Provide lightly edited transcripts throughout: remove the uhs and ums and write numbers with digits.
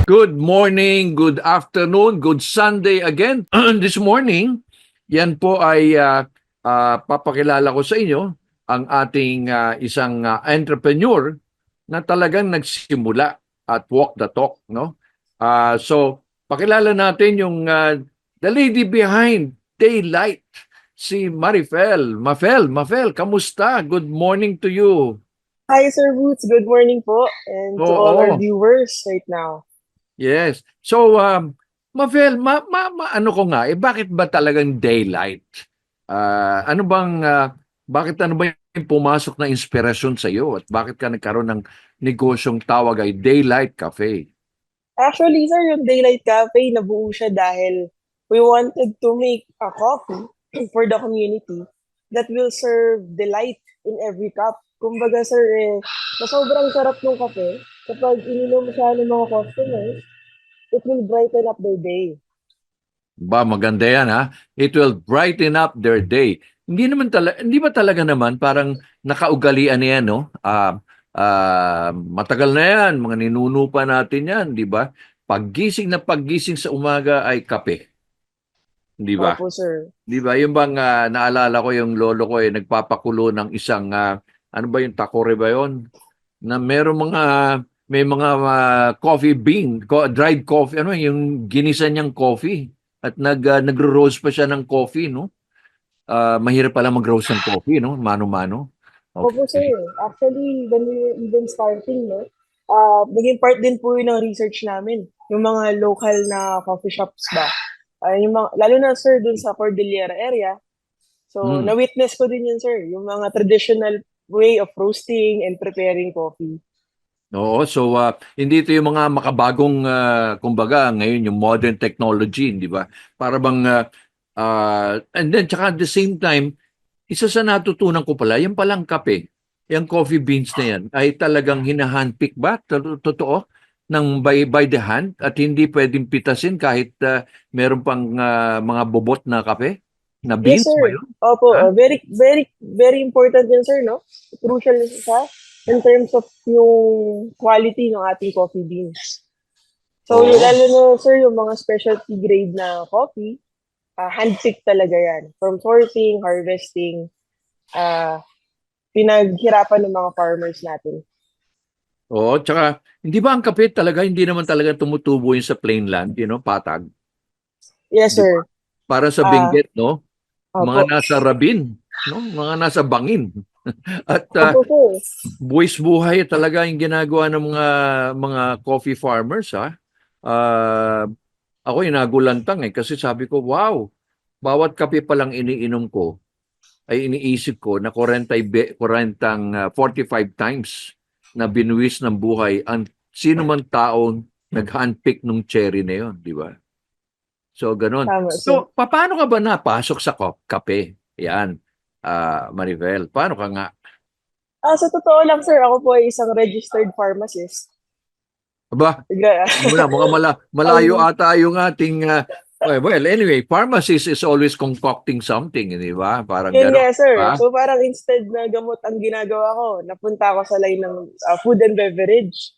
Good morning, good afternoon, good Sunday again. This morning, yan po ay papakilala ko sa inyo ang ating isang entrepreneur na talagang nagsimula at walk the talk, no? So, pakilala natin yung the lady behind Daylight, si Marifel. Mafel, kamusta? Good morning to you. Hi, Sir Boots. Good morning po, and to all our Oo. viewers right now. Yes. So, Mavel, ano ko nga, bakit ba talagang Daylight? Bakit ano ba yung pumasok na inspirasyon sa iyo at bakit ka nagkaroon ng negosyong tawag ay Daylight Cafe? Actually, sir, yung Daylight Cafe, nabuo siya dahil we wanted to make a coffee for the community that will serve delight in every cup. Kumbaga, sir, na sobrang sarap ng kape. Kapag ininom siya ng mga customers, it will brighten up their day. Ba, maganda yan ha. It will brighten up their day. Hindi ba talaga naman parang nakaugalian na yan, no? Matagal na yan, mga ninuno pa natin yan, di ba? Paggising sa umaga ay kape, di ba? Opo, sir. Di ba? Yung bang naalala ko yung lolo ko nagpapakulo ng isang ano ba yung takore ba yon? Na may mga coffee bean, dried coffee, ano yung ginisa niyang coffee at nagro-roast pa siya ng coffee, no? Mahirap pala mag-roast ng coffee, no? Mano-mano. Opo, sir. Okay. Actually, when we were even starting, no, naging part din po yun ng research namin. Yung mga local na coffee shops ba. Lalo na, sir, dun sa Cordillera area. So, Hmm. na-witness ko din yun, sir. Yung mga traditional way of roasting and preparing coffee. Oo, so hindi ito yung mga makabagong kumbaga ngayon yung modern technology, di ba? Para bang and then tsaka at the same time, isa sa natutunan ko pala, yung palang kape, yung coffee beans na yan, ay talagang hinahandpick ba? Totoo? By the hand at hindi pwedeng pitasin kahit meron pang mga bobot na kape? Na Yes, beans ba sir. yun? Opo, Ha? very, very, very important yun, sir, no? Crucial siya in terms of yung quality ng ating coffee beans. So, Oo. lalo na, sir, yung mga specialty grade na coffee, handpicked talaga yan. From sorting, harvesting, uh, pinaghirapan ng mga farmers natin. Oo, tsaka hindi ba ang kape talaga, hindi naman talaga tumutubo yun sa plain land, patag, Yes, di ba? sir. Para sa Ah, Benguet, no? Mga opo. nasa Rabin, no? Mga nasa Bangin. At Opo, sir. buwis buhay talaga yung ginagawa ng mga coffee farmers, ha? Ah, ako inagulantang kasi sabi ko, wow, bawat kape pa lang iniinom ko ay iniisip ko na 45 times na binuwis ng buhay ang sino man taong nag-handpick nung cherry na yon, di ba? So, ganun. Tama, sir. So, paano ka ba napasok sa kape? Yan, Maribel. Paano ka nga? Sa totoo lang, sir, ako po ay isang registered pharmacist. Aba, Gra- mukhang malayo ang, ata yung ating well, anyway, pharmacist is always concocting something, di ba? Parang Yun gano'n, nga, di sir. ba? So, parang instead na gamot ang ginagawa ko, napunta ako sa line ng food and beverage.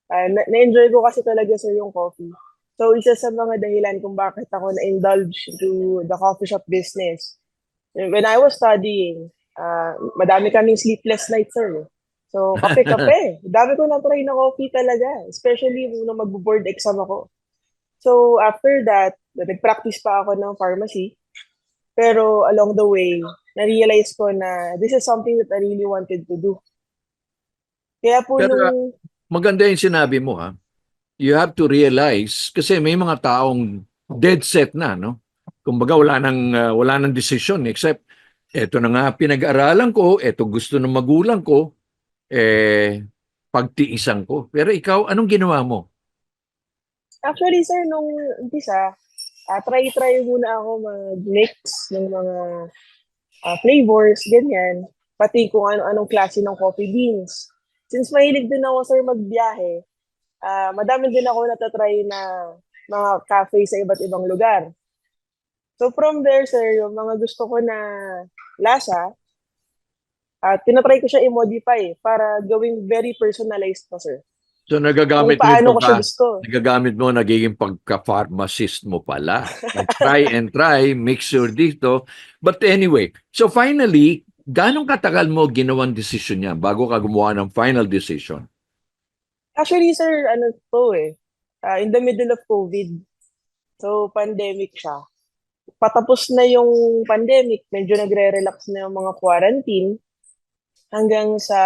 Na-enjoy ko kasi talaga, sir, yung coffee. So, isa sa mga dahilan kung bakit ako na-indulge to the coffee shop business. When I was studying, madami kaming sleepless nights, sir. So, kape-kape. Dami ko na-try na coffee talaga. Especially nung mag-board exam ako. So, after that, nag-practice pa ako ng pharmacy. Pero along the way, na-realize ko na this is something that I really wanted to do. Kaya po Pero nung, maganda yung sinabi mo, ha? You have to realize, kasi may mga taong dead set na, no? Kumbaga wala nang desisyon except eto na nga pinag-aralan ko, eto gusto ng magulang ko, pagtiisan ko. Pero ikaw, anong ginawa mo? actually sir, nung umpisa, try muna ako mag-mix ng mga flavors, ganyan. Pati kung ano-anong klase ng coffee beans. Since mahilig din ako sir magbiyahe, madami din ako natatry na mga cafe sa iba't ibang lugar. So from there sir, yung mga gusto ko na lasa, tinatry ko siya i-modify para gawing very personalized pa, sir. So kung nagagamit mo yung paano ko siya gusto. nagagamit mo, nagiging pagka-pharmacist mo pala. Try and try, make sure dito. But anyway, so finally, ganong katagal mo ginawang decision yan bago ka gumawa ng final decision? Actually, sir, ano to in the middle of COVID. So, pandemic siya. Patapos na yung pandemic, medyo nagre-relax na yung mga quarantine hanggang sa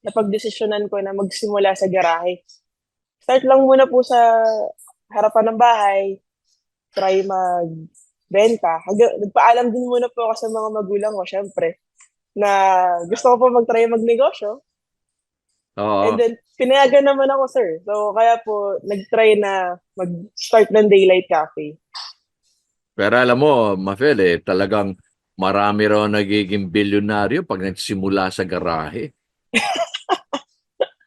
napagdesisyonan ko na magsimula sa garahe. Start lang muna po sa harapan ng bahay, try magbenta. Nagpaalam din muna po ako sa mga magulang ko, syempre, na gusto ko po mag-try magnegosyo. And Oo. then, pinayagan naman ako, sir. So, kaya po, nag-try na mag-start ng Daylight Cafe. Pero alam mo, Mafel, talagang marami raw nagiging bilyonaryo pag nagsimula sa garahe.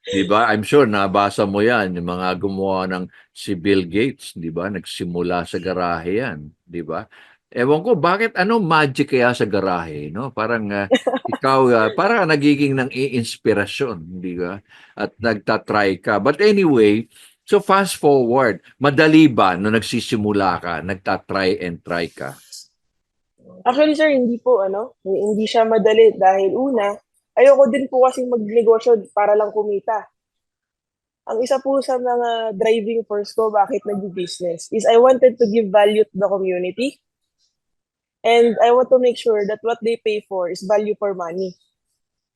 Di ba? I'm sure nabasa mo yan, yung mga gumawa ng si Bill Gates, di ba? Nagsimula sa garahe yan, di ba? Ewan ko, bakit ano magic kaya sa garahe, no? Parang ikaw, parang nagiging ng inspirasyon, di ba? At nagtatry ka. But anyway, so fast forward, madali ba no nagsisimula ka, nagtatry and try ka? Actually, sir, hindi po, hindi siya madali dahil una, ayoko din po kasing magnegosyo para lang kumita. Ang isa po sa mga driving force ko bakit nag-business is I wanted to give value to the community and I want to make sure that what they pay for is value for money.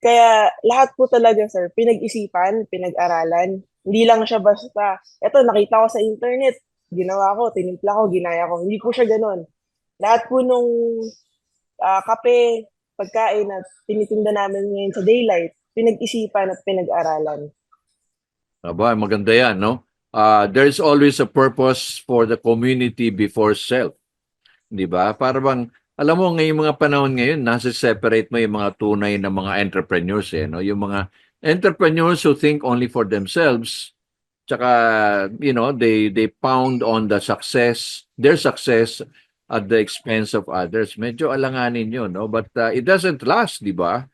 Kaya lahat po talaga, sir, pinag-isipan, pinag-aralan. Hindi lang siya basta, eto, nakita ko sa internet, ginawa ko, tinimpla ko, ginaya ko. Hindi po siya ganon. Lahat po nung kape, pagkain na tinitinda namin ngayon sa Daylight, pinag-isipan at pinag-aralan. Aba, maganda yan, no? There's always a purpose for the community before self. Di ba? Para bang, alam mo, ngayong mga panahon ngayon, nasa separate mo yung mga tunay na mga entrepreneurs, no? Yung mga entrepreneurs who think only for themselves, tsaka, they pound on their success at the expense of others. Medyo alanganin yun, no? But it doesn't last, di ba?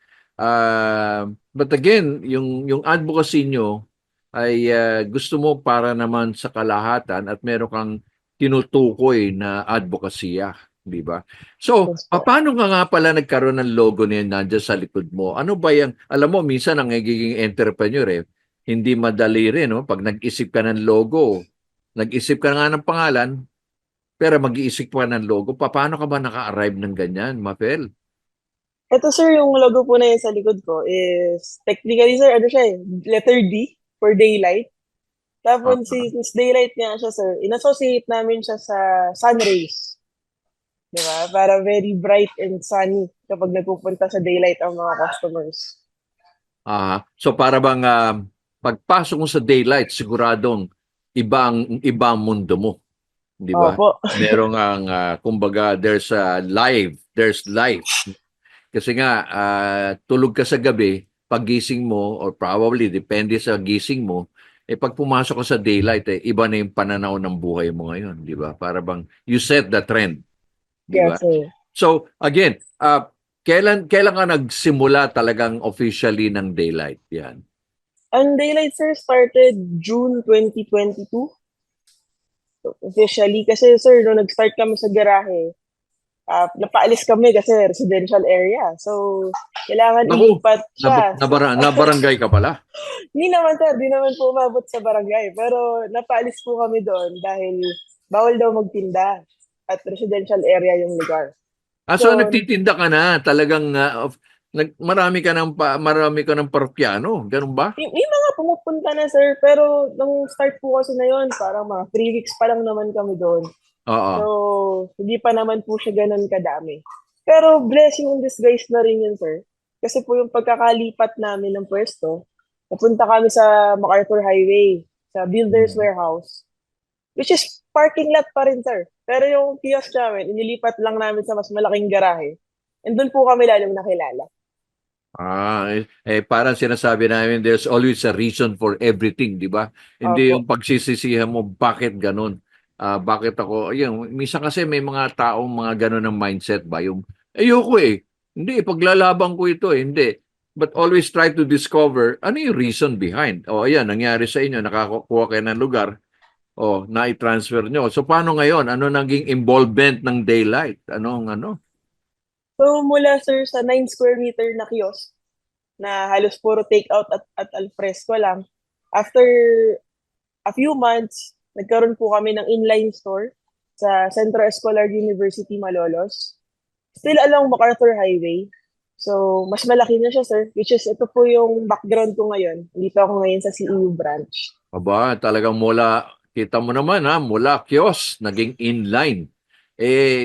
But again, yung advocacy nyo ay gusto mo para naman sa kalahatan at meron kang tinutukoy na advokasya, di ba? So, Yes po. paano ka nga pala nagkaroon ng logo niya nandiyan sa likod mo? Ano ba yan? Alam mo, minsan ang nagiging entrepreneur hindi madali rin, no? Pag nag-isip ka ng logo, nag-isip ka nga ng pangalan, pero mag-iisip ka ng logo, paano ka ba naka-arrive ng ganyan, Mapel? Ito, sir, yung logo po na yun sa likod ko is technically, sir, ano siya letter D for Daylight. Ah, Tapos since Daylight nga siya, sir, in-associate namin siya sa sun rays. Di ba? Para very bright and sunny kapag nagpupunta sa Daylight ang mga customers. so para bang pagpasok mo sa daylight, siguradong ibang mundo mo, di ba? Opo. Merong ang kumbaga there's life. Kasi nga tulog ka sa gabi, paggising mo or probably depende sa gising mo, pag pumasok ka sa daylight iba na yung pananaw ng buhay mo ngayon, di ba? Para bang you set the trend, di ba? Yes, sir. So again, kailan ka nagsimula talagang officially ng daylight? Yan. Ang Daylight, sir, started June 2022. So, officially, kasi, sir, nung nag-start kami sa garahe, napaalis kami kasi residential area. So, kailangan Naku, ilipat siya. nabarangay ka pala. Hindi naman, sir, di naman po umabot sa barangay. Pero napaalis po kami doon dahil bawal daw magtinda at residential area yung lugar. So So, nagtitinda ka na talagang marami ka ng parokyano, ganun ba? may mga pumupunta na, sir, pero nung start po kasi na yun, parang mga 3 weeks pa lang naman kami doon. So, Oo. hindi pa naman po siya ganun kadami. Pero blessing in disguise na rin yun, sir. Kasi po yung pagkakalipat namin ng pwesto, napunta kami sa MacArthur Highway, sa Builder's Mm. Warehouse, which is parking lot pa rin, sir. Pero yung kiosk namin, inilipat lang namin sa mas malaking garahe. And doon po kami lalong nakilala. Parang sinasabi namin, there's always a reason for everything, di ba? Hindi Opo. yung pagsisisihan mo, bakit ganun? Bakit ako, ayun, minsan kasi may mga taong mga ganun ng mindset ba? Yung, ayoko Hindi, paglalaban ko ito hindi. but always try to discover ano yung reason behind. O ayan, nangyari sa inyo, nakakuha kayo ng lugar, o na-transfer nyo. So paano ngayon? Ano naging involvement ng Daylight? Anong ano? So mula sir sa 9 square meter na kiosk na halos puro take out at alfresco lang. After a few months, nagkaroon po kami ng inline store sa Centro Escolar University Malolos. Still along MacArthur Highway. So, mas malaki na siya, sir. Which is, ito po yung background ko ngayon. Dito ako ngayon sa CEU branch. Aba, talagang mula, kita mo naman ha, mula kiosk, naging inline.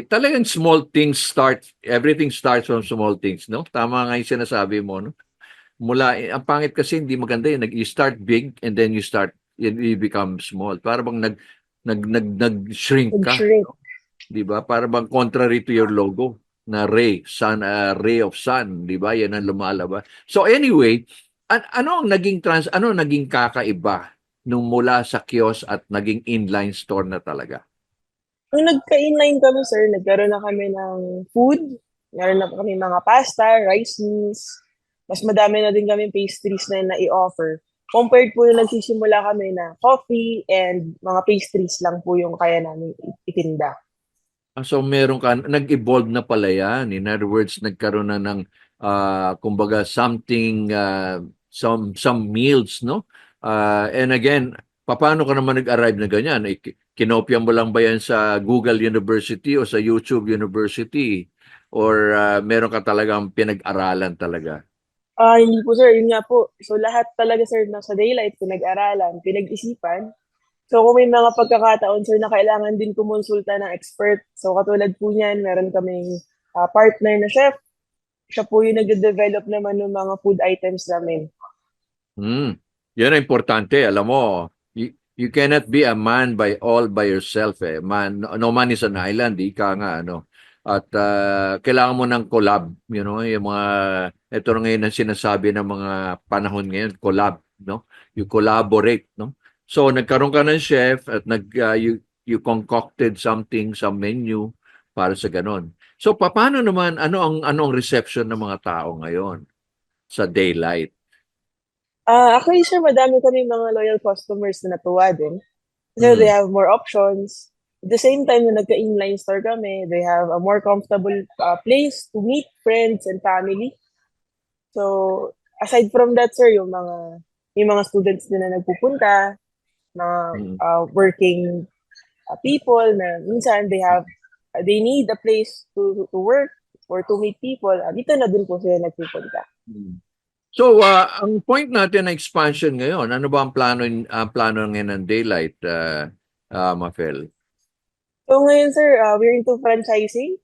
Talagang small things start, everything starts from small things, no? Tama nga yung sinasabi mo, no? Mula, ang pangit kasi hindi maganda yun. Start big and then you become small. Para bang nag-shrink ka, Nag-shrink. di ba? Para bang contrary to your logo na ray, sun, ray of sun, di ba? Yan ang lumalabas. So anyway, ano ang ano ang naging kakaiba nung mula sa kiosk at naging inline store na talaga? Nung nagka-inline kami, sir, nagkaroon na kami ng food. Meron na kami mga pasta, rice meals. Mas madami na din kami pastries na i-offer. Compared po yung nagsisimula kami na coffee and mga pastries lang po yung kaya namin itinda. So meron ka, nag-evolve na pala yan. In other words, nagkaroon na ng, kumbaga, something, some meals, no? And again, paano ka naman nag-arrive na ganyan? Kinopya mo lang ba yan sa Google University o sa YouTube University? Or meron ka talagang pinag-aralan talaga? Hindi po sir, yun nga po. So lahat talaga sir na sa Daylight, pinag-aralan, pinag-isipan. So kung may mga pagkakataon sir na kailangan din kumonsulta ng expert. So katulad po niyan, meron kaming partner na chef. Siya po yung nag-develop naman ng mga food items namin. Yan ang importante. Alam mo, you cannot be a man by all by yourself. No man is an island. Ika nga, ano. At kailangan mo ng collab. You know, yung mga, ito na ngayon ang sinasabi ng mga panahon ngayon, collab. No? You collaborate. No? So, nagkaroon ka ng chef at you concocted something, some menu para sa ganon. So, paano naman, ano ang reception ng mga tao ngayon sa Daylight? Actually sir, madami kami mga loyal customers na natuwa din. Kasi they have more options. At the same time, na nagka-inline store kami, they have a more comfortable place to meet friends and family. So, aside from that, sir, yung mga students din na nagpupunta, mga working people na minsan they need a place to work or to meet people. Dito na din po sila nagpupunta. So, ang point natin na expansion ngayon, ano ba ang plano ngayon ng Daylight, Mafel? So ngayon, sir, we're into franchising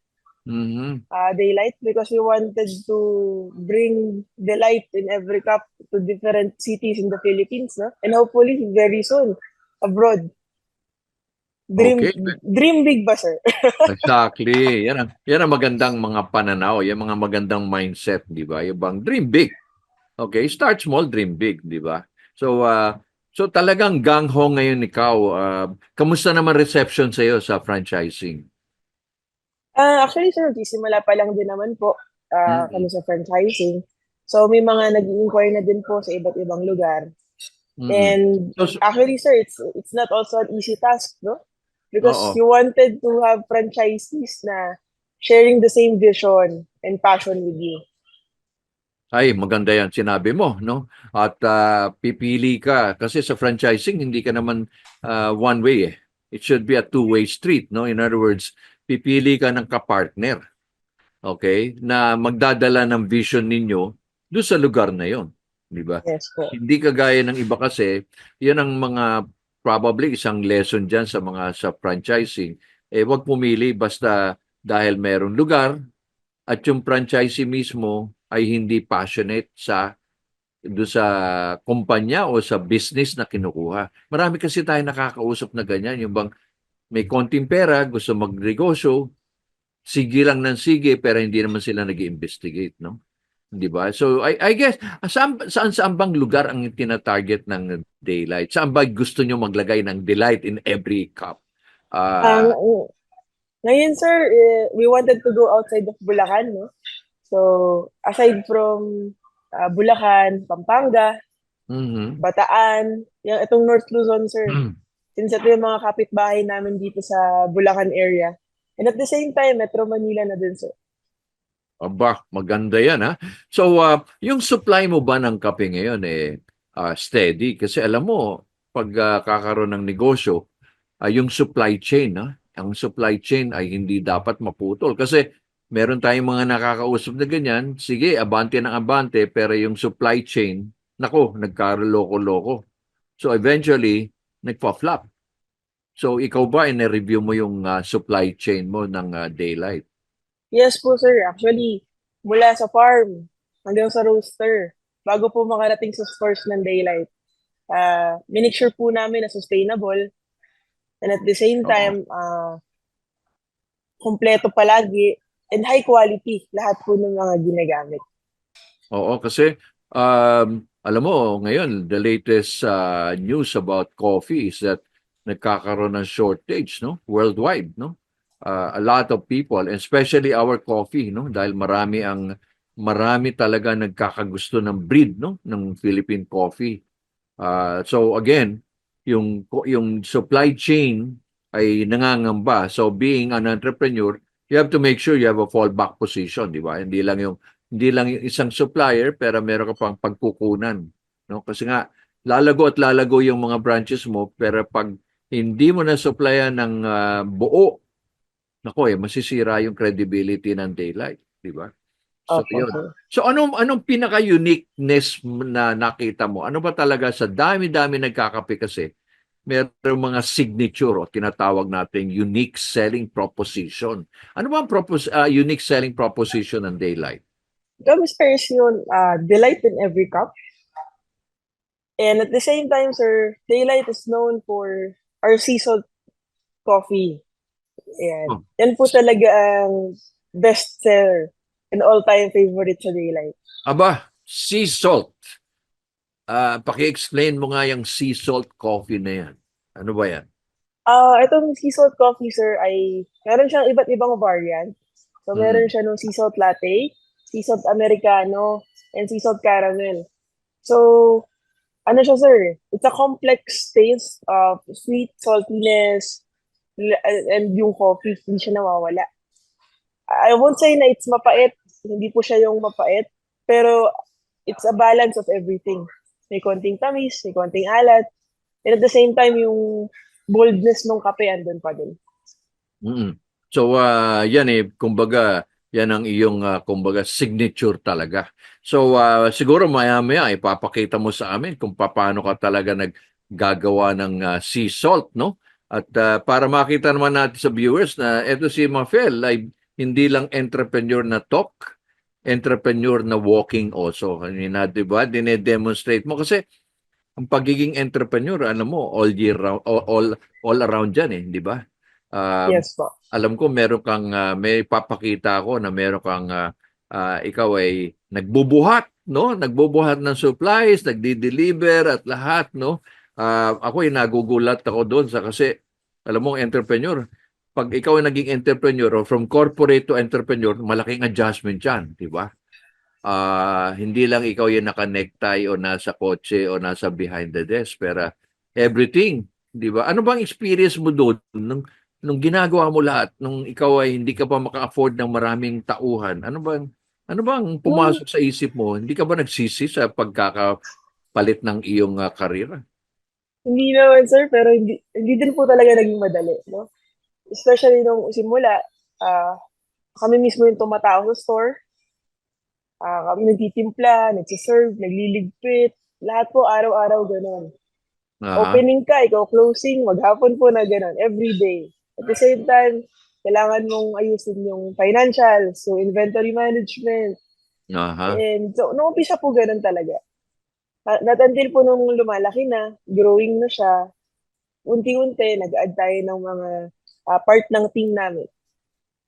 Mm-hmm. Daylight because we wanted to bring Daylight in every cup to different cities in the Philippines, no? And hopefully very soon abroad. Okay. Dream big ba, sir? Exactly. Yan ang magandang mga pananaw, yung mga magandang mindset, di ba? Yung bang dream big. Okay, start small, dream big, di ba? So talagang gang-ho ngayon ikaw. Kamusta naman reception sa iyo sa franchising? Actually, sir, simula pa lang din naman po kami sa franchising. So may mga nag-inquire na din po sa iba't ibang lugar. And actually, sir, it's not also an easy task, no? Because you wanted to have franchisees na sharing the same vision and passion with you. Ay, maganda yan sinabi mo, no? At pipili ka kasi sa franchising hindi ka naman one way eh. It should be a two-way street, no? In other words, pipili ka ng kapartner. Okay? Na magdadala ng vision ninyo doon sa lugar na 'yon, di ba? Yes po. Hindi kagaya ng iba kasi, 'yan ang mga probably isang lesson diyan sa franchising. Wag pumili basta dahil merong lugar at yung franchisee mismo ay hindi passionate doon sa kumpanya o sa business na kinukuha. Marami kasi tayo nakakausap na ganyan, yung bang may konting pera, gusto magnegosyo, sige lang ng sige, pero hindi naman sila nag-investigate, no? Di ba? So, I guess, saan bang lugar ang tinatarget ng Daylight? Saan ba gusto nyo maglagay ng Daylight in every cup? Ngayon, sir, we wanted to go outside of Bulacan, no? So, aside from Bulacan, Pampanga, Mhm. Bataan, itong North Luzon, sir. Since ito yung mga kapitbahay namin dito sa Bulacan area. And at the same time, Metro Manila na din, sir. Aba, maganda yan ha. So, yung supply mo ba ng kape ngayon steady? Kasi alam mo, pag kakaroon ng negosyo, yung supply chain, ang supply chain ay hindi dapat maputol. Kasi meron tayong mga nakakausap na ganyan, sige, abante ng abante, pero yung supply chain, nako, nagkaroloko-loko. So eventually, nagpa-flop. So ikaw ba, review mo yung supply chain mo ng Daylight? Yes po, sir. Actually, mula sa farm hanggang sa roaster, bago po makarating sa stores ng Daylight, minake sure po namin na sustainable and at the same Oo. time, kompleto palagi and high quality lahat po ng mga ginagamit. Oo, kasi alam mo, ngayon, the latest news about coffee is that nagkakaroon ng shortage, no? Worldwide, no? A lot of people, especially our coffee, no? Dahil marami talaga nagkakagusto ng breed, no? Ng Philippine coffee. So again, yung supply chain ay nangangamba. So being an entrepreneur, you have to make sure you have a fallback position, di ba? Hindi lang yung isang supplier pero meron ka pang pagkukunan, no? Kasi nga lalago at lalago yung mga branches mo pero pag hindi mo na supplyan ng buo, nako masisira yung credibility ng Daylight, di ba? So Opo, yun. sir. So anong pinaka-uniqueness na nakita mo? Ano ba talaga sa dami-dami nagkakape kasi merong mga signature o tinatawag nating unique selling proposition. Ano ba ang unique selling proposition ng Daylight? Gums is yun, delight in every cup. And at the same time, sir, Daylight is known for our sea salt coffee. Ayan. Oh, Yan po talaga ang best seller and all-time favorite sa Daylight. aba, sea salt. Paki-explain mo nga yung sea salt coffee na yan. Ano ba yan? Itong sea salt coffee, sir, ay meron siyang iba't ibang variant. So, meron Mm. siya ng sea salt latte, sea salt americano, and sea salt caramel. So, ano siya, sir? It's a complex taste of sweet, saltiness, and yung coffee, hindi siya nawawala. I won't say na it's mapait. Hindi po siya yung mapait. Pero, it's a balance of everything. May konting tamis, may konting alat, and at the same time, yung boldness ng kape andun pa din. Mm. So yan kumbaga yan ang iyong kumbaga signature talaga. So siguro maya-maya ipapakita mo sa amin kung paano ka talaga naggagawa ng sea salt, no? At para makita naman natin sa viewers na eto si Mafel ay hindi lang entrepreneur na talk, entrepreneur na walking also. Kanina, 'di ba? Dine-demonstrate mo kasi ang pagiging entrepreneur, alam mo, all year round, all around 'yan di ba? Yes po. Alam ko meron kang may papakita ako na meron kang ikaw ay nagbubuhat, no? Nagbubuhat ng supplies, nagdi-deliver at lahat, no? Ako ay nagugulat ako doon sa kasi alam mo, entrepreneur, pag ikaw ay naging entrepreneur o from corporate to entrepreneur, malaking adjustment 'yan, di ba? Hindi lang ikaw yung naka-necktie o nasa kotse o nasa behind the desk, pero everything, di ba? Ano bang experience mo doon nung ginagawa mo lahat, nung ikaw ay hindi ka pa maka-afford ng maraming tauhan? Ano bang Nung, pumasok sa isip mo? Hindi ka ba nagsisi sa pagkakapalit ng iyong karera? hindi naman, sir, pero hindi din po talaga naging madali, no? Especially nung simula, ah, kami mismo yung tumatao sa store, kami nagtitimpla, nagsiserve, nagliligpit, lahat po araw-araw ganun. Aha. Opening ka, ikaw closing, maghapon po na ganun, every day. At the same time, kailangan mong ayusin yung financials, so inventory management, Aha. and so, nung umpisa po ganun talaga. Not until po nung lumalaki na, growing na siya, unti-unti, nag-add tayo ng mga part ng team namin.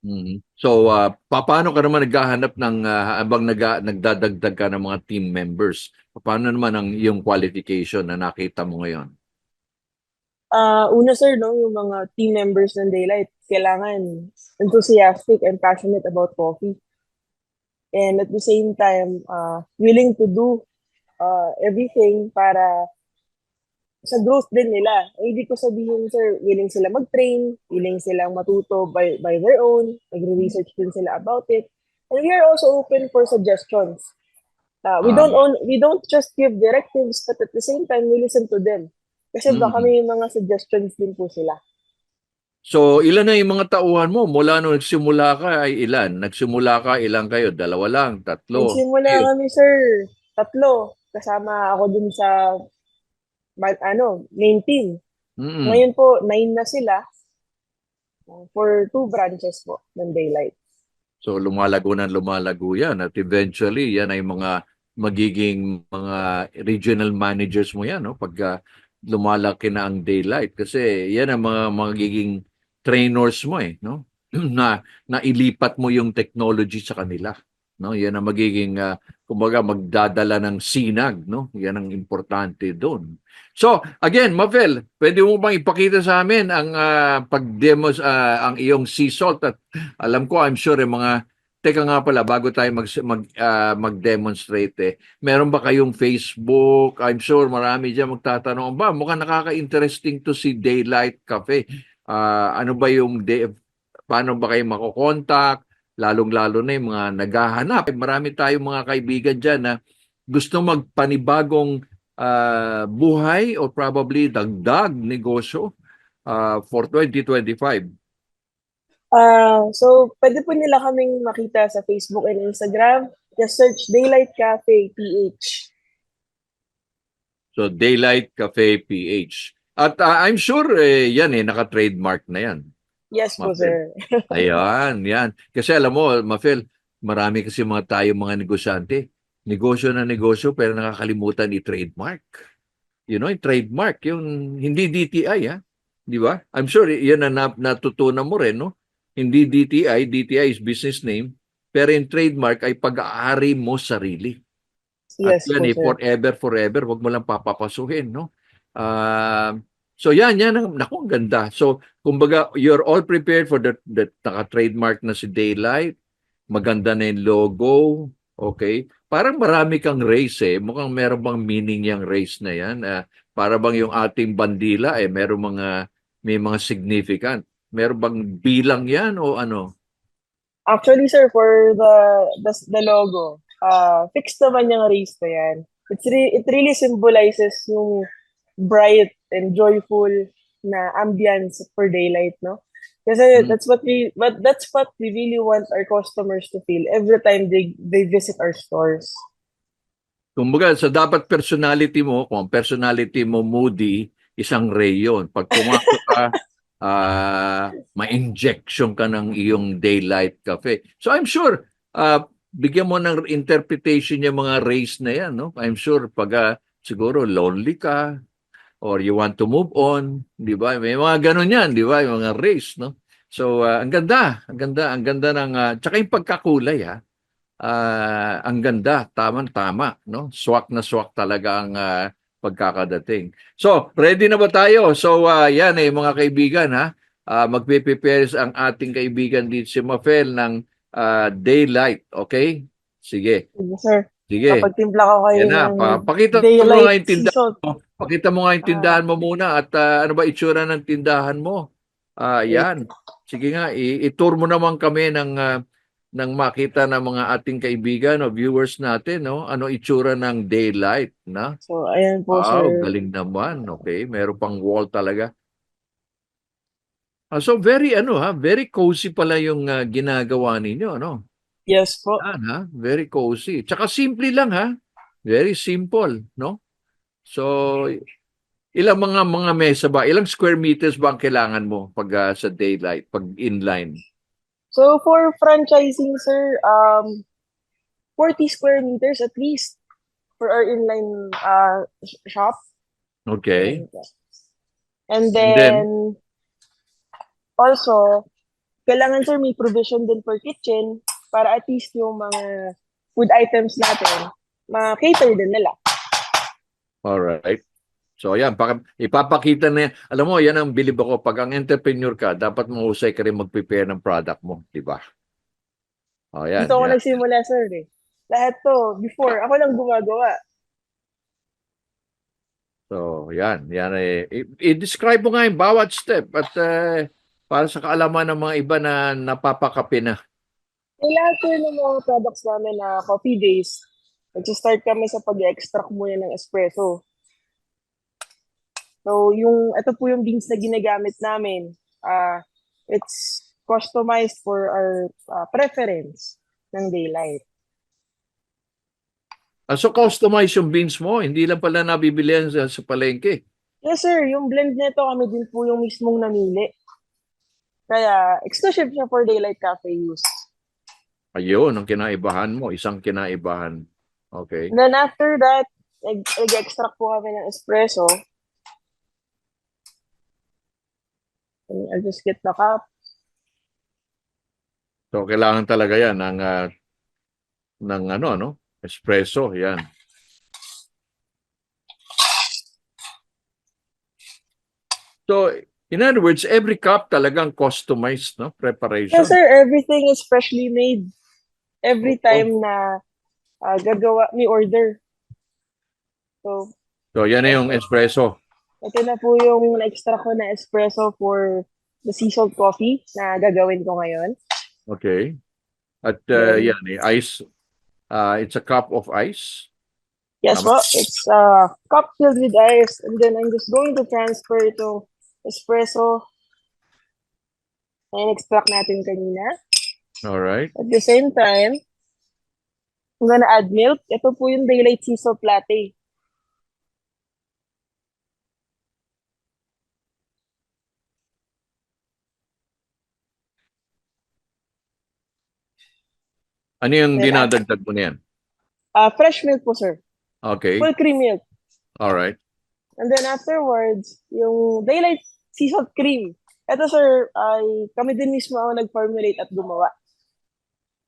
Mhm. So, paano ka naman naghahanap ng habang nagdadagdag ka ng mga team members? Paano naman ang iyong qualification na nakita mo ngayon? Una sir, no, yung mga team members ng Daylight, kailangan enthusiastic and passionate about coffee. and at the same time, willing to do everything para sa growth din nila. Hindi ko sabihin, sir, willing sila mag-train, willing silang matuto by their own, nagre-research din sila about it. And we are also open for suggestions. Ah, We don't just give directives, but at the same time, we listen to them. Kasi baka mm. may mga suggestions din po sila. So, ilan na yung mga tauhan mo? Mula nung nagsimula ka ay ilan? Nagsimula ka, ilan kayo? Dalawa lang, tatlo. Nagsimula Ayun. kami, sir, tatlo. Kasama ako dun sa main team. Mm. Ngayon po, 9 na sila for 2 branches po ng Daylight. So lumalago yan at eventually yan ay mga magiging mga regional managers mo yan, no? Pagka lumalaki na ang Daylight kasi yan ang mga magiging trainers mo no? na nailipat mo yung technology sa kanila, no? Yan ang magiging kumbaga magdadala ng sinag, no? Yan ang importante doon. So, again, Mavel, pwede mo bang ipakita sa amin ang pag-demo ang iyong sea salt at alam ko, I'm sure, mga teka nga pala, bago tayo mag-demonstrate meron ba kayong Facebook? I'm sure marami dyan magtatanong, ba, mukhang nakaka-interesting to si Daylight Cafe. Ano ba yung, paano ba kayo makokontak? Lalong-lalo na yung mga naghahanap. Marami tayong mga kaibigan dyan na gusto magpanibagong buhay or probably dagdag negosyo for 2025. So, pwede po nila kaming makita sa Facebook and Instagram. Just search Daylight Cafe PH. So, Daylight Cafe PH. At I'm sure yan naka-trademark na yan. Yes po, Mafel. sir. Ayan, yan. Kasi alam mo, Mafel, marami kasi mga negosyante. Negosyo na negosyo pero nakakalimutan i-trademark. Yung trademark, yung hindi DTI, di ba? I'm sure yan na natutunan mo rin, no? Hindi DTI, DTI is business name, pero yung trademark ay pag-aari mo sarili. At Yes yan po, sir. forever, wag mo lang papapasuhin, no? So yan, naku, ang ganda. So, kumbaga, you're all prepared for the naka-trademark na si Daylight, maganda na yung logo, okay? Parang marami kang race mukhang meron bang meaning yung race na yan? Para bang yung ating bandila may mga significant. Meron bang bilang yan o ano? Actually, sir, for the logo, fixed naman yung race na yan. It really symbolizes yung bright and joyful na ambience for Daylight, no? Kasi Hmm. that's what we really want our customers to feel every time they visit our stores. Kumbaga, sa dapat personality mo, kung ang personality mo moody, isang ray yun. Pag pumasok ka, ma-injection ka ng iyong Daylight Cafe. So I'm sure, bigyan mo ng interpretation yung mga rays na yan, no? I'm sure pag siguro lonely ka or you want to move on, di ba? May mga ganun yan, di ba? Yung mga rays, no? So ang ganda ng, tsaka yung pagkakulay, ang ganda, tama, no? Swak na swak talaga ang pagkakadating. So, ready na ba tayo? So, yan mga kaibigan, magpe-prepare ang ating kaibigan dito si Mafel ng Daylight, okay? Sige, Yes, sir. sige. Kapag timpla ko kayo Yan na, ng pakita mo nga Daylight yung sea tindahan salt. mo. Pakita mo nga yung Ah, tindahan mo muna at ano ba itsura ng tindahan mo? wait. Yan. Sige nga, i-tour mo naman kami ng makita ng mga ating kaibigan o viewers natin, no? Ano itsura ng Daylight, na? So, ayan po, Wow, sir. galing naman. Okay, meron pang wall talaga. So very cozy pala yung ginagawa ninyo, no? Yes po. Yan, very cozy. Tsaka simple lang, very simple, no? So, ilang mga mesa ba? Ilang square meters ba ang kailangan mo pag sa Daylight, pag inline? So, for franchising, sir, 40 square meters at least for our inline shop. Okay. And And then, then, also, kailangan, sir, may provision din for kitchen para at least yung mga food items natin, ma-cater din nila. all right. So, yan, ipapakita na yan. Alam mo, yan ang bilib ako. Pag ang entrepreneur ka, dapat mahusay ka rin mag-prepare ng product mo, di ba? Oh, yan, Dito ako yan. nagsimula, sir, eh. Lahat to, before, ako lang gumagawa. So, yan. Yan i-describe mo nga yung bawat step at para sa kaalaman ng mga iba na napapakape na. Yung lahat po ng mga products namin na coffee base, nag-start kami sa pag-extract muna ng espresso. So, ito po yung beans na ginagamit namin. It's customized for our preference ng daylight. So, customize yung beans mo. Hindi lang pala nabibili yan sa palengke. Yes, sir. Yung blend nito kami din po yung mismong namili. Kaya, exclusive siya for daylight cafe use. Ayun, ang kinaibahan mo. Isang kinaibahan. Okay. And then after that, nag-extract po kami ng espresso. And I'll just get the cup. So, kailangan talaga yan ng ano, espresso. Yan. So, in other words, every cup talagang customized, no? Preparation. Yes, sir. Everything is freshly made. Every time na gagawa, may order. So, yan na yung espresso. Ito na po yung na-extract ko na espresso for the sea salt coffee na gagawin ko ngayon. Okay. At yan, ice. It's a cup of ice. Yes po, it's a cup filled with ice, and then I'm just going to transfer ito espresso na extract natin kanina. All right. At the same time, I'm gonna add milk. Ito po yung daylight sea salt latte. Ano yung Then, dinadagdag mo niyan? fresh milk po, sir. Okay. Full cream milk. All right. And then afterwards, yung daylight sea salt cream. Ito, sir, kami din mismo ako nag-formulate at gumawa.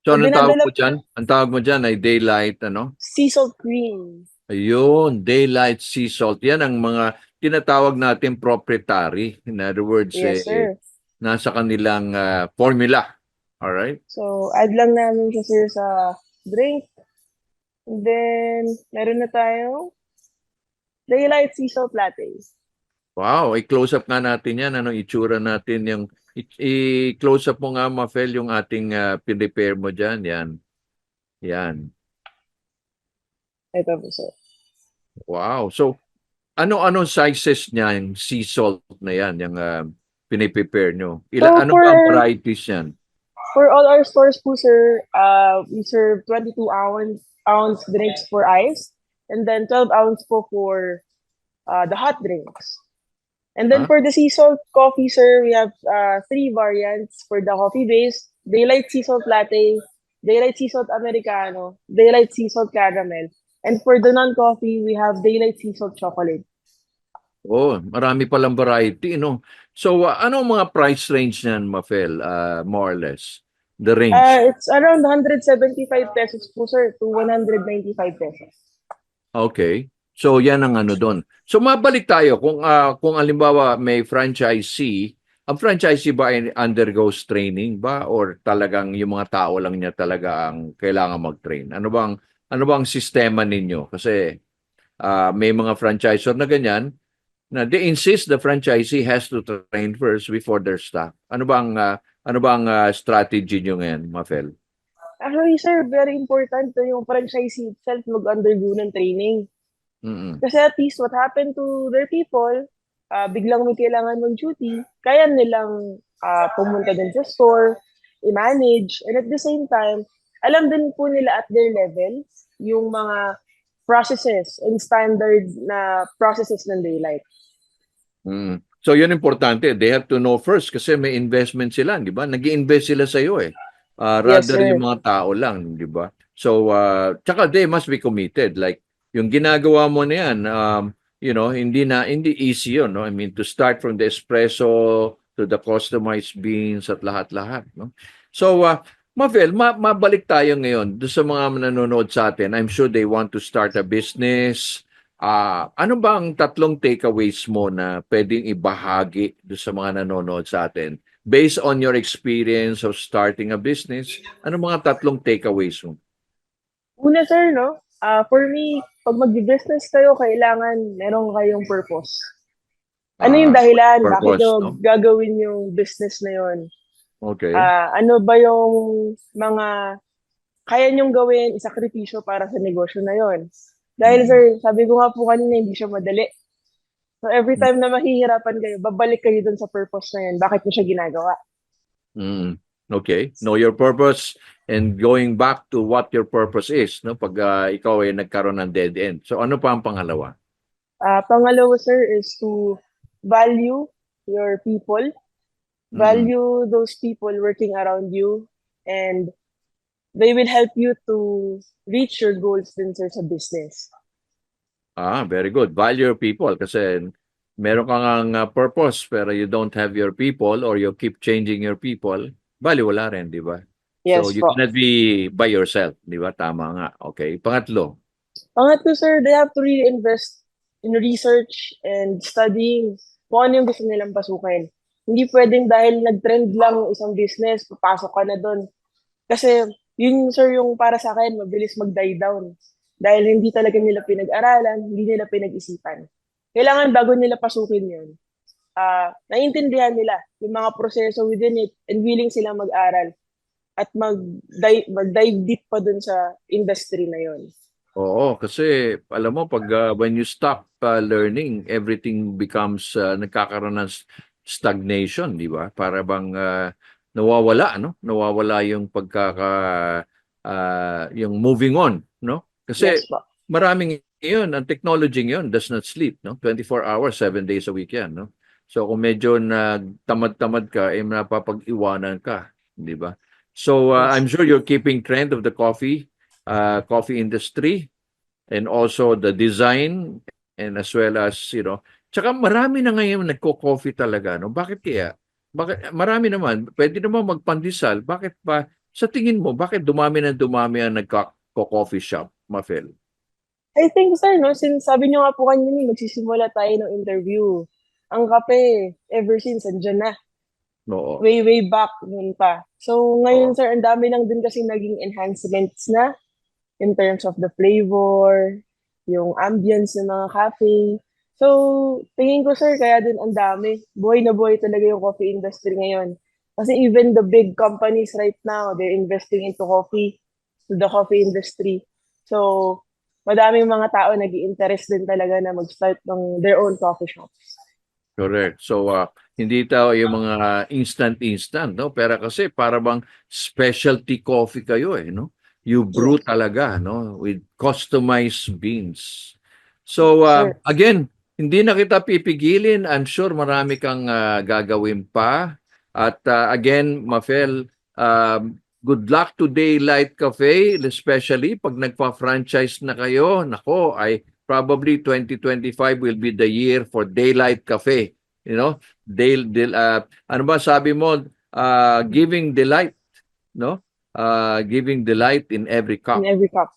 So, anong tawag dinadala- mo dyan? Ang tawag mo dyan ay daylight, ano? Sea salt cream. Ayun, daylight sea salt. Yan ang mga tinatawag natin proprietary. In other words, Yes, sir. nasa kanilang formula. All right? So, add lang namin siya, sir, sa drink. And then, meron na tayo daylight sea salt latte. Wow, i-close up nga natin yan. Anong itsura natin yung i-close up mo nga, Mafel, yung ating pinrepair mo dyan. Yan. Yan. Ito po, sir. Wow. So, ano sizes niya yung sea salt na yan, yung piniprepare nyo? So, Ano ba ang varieties yan? For all our stores po, sir, we serve 22-ounce drinks for ice, and then 12 ounce po for the hot drinks. And then for the sea salt coffee, sir, we have 3 variants for the coffee base: daylight sea salt latte, daylight sea salt americano, daylight sea salt caramel. And for the non-coffee, we have daylight sea salt chocolate. Oh, marami palang variety, no? So, ano ang mga price range niyan, Mafel, more or less? The range? It's around 175 pesos po, sir, to 195 pesos. Okay. So, yan ang ano doon. So, mabalik tayo kung halimbawa may franchisee, ang franchisee ba ay undergoes training ba or talagang yung mga tao lang niya talaga ang kailangan mag-train? Ano bang sistema ninyo? Kasi may mga franchisor na ganyan na they insist the franchisee has to train first before their staff. Ano bang strategy niyo ngayon, Mafel? Actually, sir, very important to yung franchisee itself mag-undergo ng training. Mm-mm. Kasi at least what happened to their people, biglang may kailangan mag-duty, kaya nilang pumunta din sa store, i-manage, and at the same time, alam din po nila at their level yung mga processes and standard na processes ng daylight. Mm. So, yun importante. They have to know first kasi may investment sila, di ba? Nag-i-invest sila sa iyo eh. Rather sir. yung mga tao lang, di ba? So, tsaka they must be committed. Like, yung ginagawa mo na yan, hindi easy yun, no? I mean, to start from the espresso to the customized beans at lahat-lahat, no? So, Mafel, mabalik tayo ngayon doon sa mga nanonood sa atin. I'm sure they want to start a business. Ano ba ang 3 takeaways mo na pwedeng ibahagi doon sa mga nanonood sa atin based on your experience of starting a business, ano mga tatlong takeaways mo? Una, sir, no? For me, pag mag-business kayo, kailangan meron kayong purpose. Ano yung dahilan? Bakit Purpose, nyo no? gagawin yung business na yun? Okay. Ano ba yung mga kaya nyong gawin, isakripisyo para sa negosyo na yon? Dahil, sir, sabi ko nga po kanina, hindi siya madali. So, every time na mahihirapan kayo, babalik kayo dun sa purpose na yun. Bakit nyo siya ginagawa? Mm. Okay. Know your purpose and going back to what your purpose is, no? Pag ikaw ay nagkaroon ng dead end. So ano pa ang pangalawa? Pangalawa, sir, is to value your people. Value those people working around you, and they will help you to reach your goals din, sir, sa business. Very good. Value your people kasi meron kang purpose pero you don't have your people or you keep changing your people, bali wala rin, di ba? Yes, So you po. cannot be by yourself, di ba? Tama nga. Okay. Pangatlo. Pangatlo, sir, they have to really invest in research and studying kung ano yung gusto nilang pasukin. Hindi pwedeng dahil nag-trend lang isang business, papasok ka na doon. Kasi yun, sir, yung para sa akin, mabilis mag-die down. Dahil hindi talaga nila pinag-aralan, hindi nila pinag-isipan. Kailangan bago nila pasukin yun, naiintindihan nila yung mga proseso within it and willing silang mag-aral at mag-dive deep pa dun sa industry na yun. Oo, kasi alam mo pag when you stop learning, everything becomes nagkakaroon ng stagnation, di ba? Para bang nawawala, no? Nawawala yung yung moving on, no? Kasi Yes, po. maraming yun, ang technology ngayon does not sleep, no? 24 hours, 7 days a week yan, no? So kung medyo nagtamad-tamad ka, eh napapag-iwanan ka, di ba? So I'm sure you're keeping trend of the coffee industry and also the design and as well as, tsaka marami na ngayon nagko-coffee talaga, no? Bakit kaya? Bakit, marami naman, pwede naman magpandesal. Bakit pa, sa tingin mo, bakit dumami ang nagko-coffee shop, Mafel? I think, sir, no, since sabi nyo nga po kanina, magsisimula tayo ng interview. Ang kape, ever since, andyan na. Oo. Way back nun pa. So, ngayon, Oo. sir, ang dami lang din kasi naging enhancements na in terms of the flavor, yung ambience ng mga cafe. So, tingin ko, sir, kaya din ang dami. Buhay na buhay talaga yung coffee industry ngayon. Kasi even the big companies right now, they're investing into coffee, to the coffee industry. So, madaming mga tao nag-i-interest din talaga na mag-start ng their own coffee shops. Correct. So, hindi tayo yung mga instant, no? Pero kasi para bang specialty coffee kayo, no? You brew talaga, no? With customized beans. So, Sir, again, hindi na kita pipigilin. I'm sure marami kang gagawin pa. At again, Mafel, good luck to Daylight Cafe, especially pag nagpa-franchise na kayo. Nako, probably 2025 will be the year for Daylight Cafe. You know, ano ba sabi mo? Giving delight, no? Giving delight in every cup. in every cup.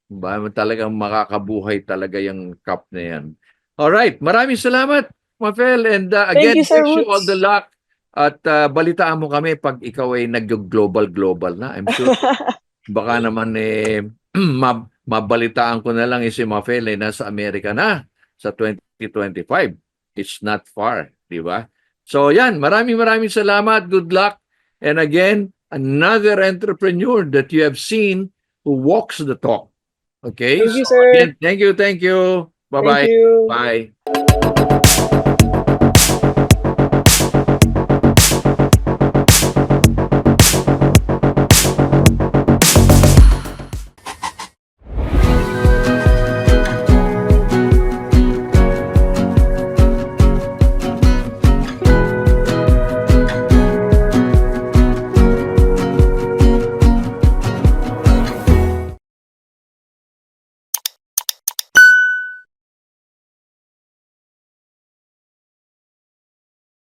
Ba, talagang makakabuhay talaga yung cup na yan. Alright, maraming salamat, Mafel. And Thank again, you, Sir wish you all Woods. the luck. At balitaan mo kami pag ikaw ay nag-global na. I'm sure baka naman mabalitaan ko na lang si Mafel ay nasa Amerika na sa 2025. It's not far, di ba? So yan, maraming salamat. Good luck. And again, another entrepreneur that you have seen who walks the talk. Okay? Thank you, So sir. again, thank you. Thank Bye-bye. you. Bye.